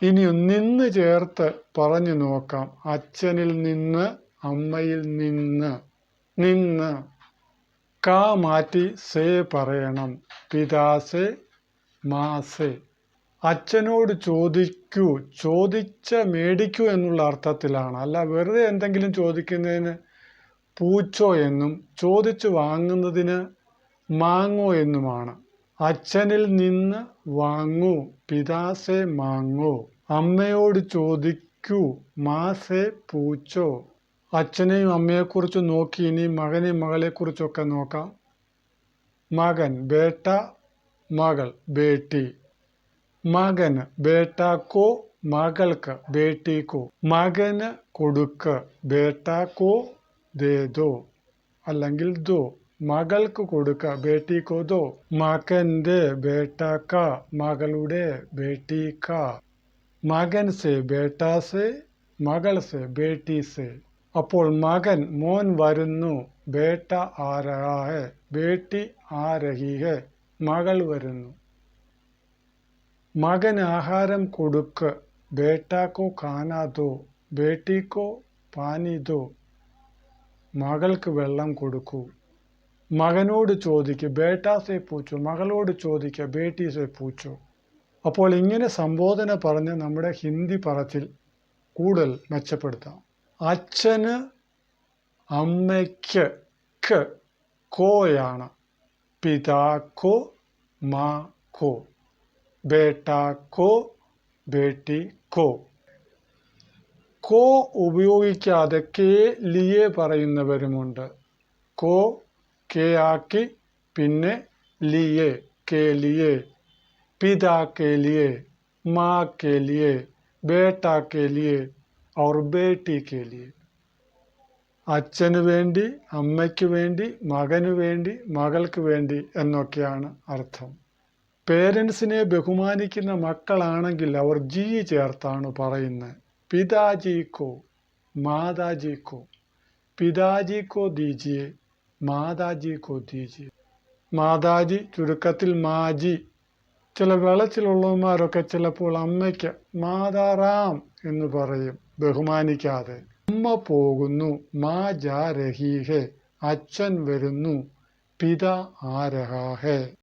ഇനി നിന്ന് ചേർത്ത് പറഞ്ഞു നോക്കാം. അച്ഛനിൽ നിന്ന്, അമ്മയിൽ നിന്ന്. നിന്ന്. കാ മാറ്റി സേ പറയണം. പിതാസേ മാസേ. അച്ഛനോട് ചോദിക്കൂ. ചോദിച്ച മേടിക്കൂ എന്നുള്ള അർത്ഥത്തിലാണ്. അല്ല വെറുതെ എന്തെങ്കിലും ചോദിക്കുന്നതിന് പൂച്ചോ എന്നും ചോദിച്ചു വാങ്ങുന്നതിന് മാങ്ങോ എന്നുമാണ്. അച്ഛനിൽ നിന്ന് വാങ്ങൂ. പിതാസേ മാങ്ങോ. അമ്മയോട് ചോദിക്കൂ. മാസേ പൂച്ചോ. അച്ഛനെയും അമ്മയെക്കുറിച്ച് നോക്കി ഇനി മകനെയും മകളെക്കുറിച്ചൊക്കെ നോക്കാം. മകൻ ബേട്ട, മകൾ ബേട്ടി. മകന് ബേട്ടാക്കോ, മകൾക്ക് ബേട്ടിക്കോ. മകന് കൊടുക്ക്. ബേട്ടാക്കോ ദേദോ അല്ലെങ്കിൽ ദോ. മകൾക്ക് കൊടുക്ക. ബേട്ടിക്കോ ദോ. മകന്റെ ബേട്ടാക്ക, മകളുടെ ബേട്ടിക്ക. മകൻ സേ ബേട്ടാസേ, മകൾ സേ ബേട്ടീസേ. അപ്പോൾ മകൻ മോൻ വരുന്നു. ബേട്ട ആ രഹാ ഹെ, ബേട്ടി ആ രഹി ഹെ. മകൾ വരുന്നു. മകന് ആഹാരം കൊടുക്ക്. ബേട്ടാക്കോ ഖാനാ ദോ, ബേട്ടിക്കോ പാനി ദോ. മകൾക്ക് വെള്ളം കൊടുക്കൂ. മകനോട് ചോദിക്ക്. ബേട്ടാ സേ പൂച്ചോ. മകളോട് ചോദിക്കുക. ബേട്ടി സേ പൂച്ചോ. അപ്പോൾ ഇങ്ങനെ സംബോധന പറഞ്ഞ് നമ്മുടെ ഹിന്ദി പറച്ചിൽ കൂടുതൽ മെച്ചപ്പെടുത്താം. അച്ഛന് അമ്മയ്ക്ക് ക്ക് കോയാണ്. പിതാക്കോ മാക്കോ. ബേട്ടാക്കോ ബേട്ടിക്കോ. കോ ഉപയോഗിക്കാതെ കേ ലിയെ പറയുന്നവരുമുണ്ട്. കോ കെ ആക്കി പിന്നെ ലിയെ കെ ലിയെ. പിതാ के लिए, माँ के लिए, बेटा के लिए और बेटी के लिए. അച്ഛന് വേണ്ടി, അമ്മയ്ക്ക് വേണ്ടി, മകന് വേണ്ടി, മകൾക്ക് വേണ്ടി എന്നൊക്കെയാണ് അർത്ഥം. പേരൻസിനെ ബഹുമാനിക്കുന്ന മക്കളാണെങ്കിൽ അവർ ജി ചേർത്താണ് പറയുന്നത്. പിതാജിക്കോ, മാതാജിക്കോ. പിതാജിക്കോ ദീജിയെ, മാതാജിക്കോ ദീജിയെ. മാതാജി ചുരുക്കത്തിൽ മാജി. ചില വെളച്ചിലുള്ളവന്മാരൊക്കെ ചിലപ്പോൾ അമ്മയ്ക്ക് മാതാറാം എന്ന് പറയും ബഹുമാനിക്കാതെ. അമ്മ പോകുന്നു. മാ ജാ രഹി ഹെ. അച്ഛൻ വരുന്നു. പിത ആ രഹാ ഹെ.